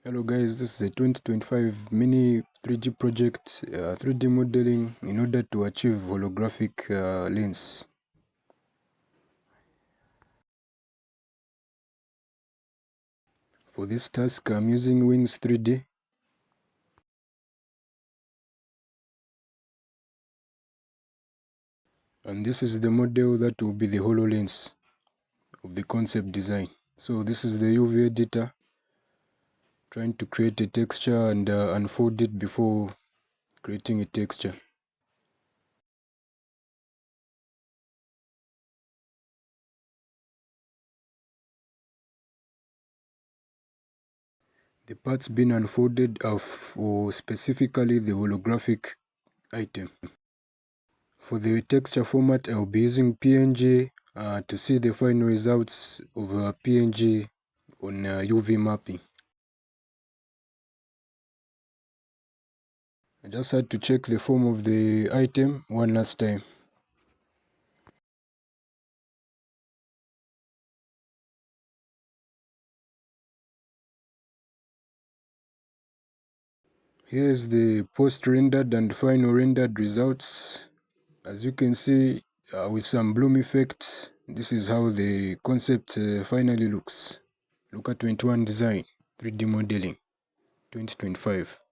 Hello guys, this is a 2025 mini 3D project, 3D modeling in order to achieve holographic lens. For this task I'm using Wings 3D. And this is the model that will be the HoloLens of the concept design. So this is the UV editor, trying to create a texture and unfold it before creating a texture. The parts being unfolded are for specifically the holographic item. For the texture format, I'll be using PNG to see the final results of PNG on UV mapping. I just had to check the form of the item one last time. Here's the post-rendered and final rendered results. As you can see, with some bloom effect, this is how the concept finally looks. Look at 21 Design 3D Modeling 2025.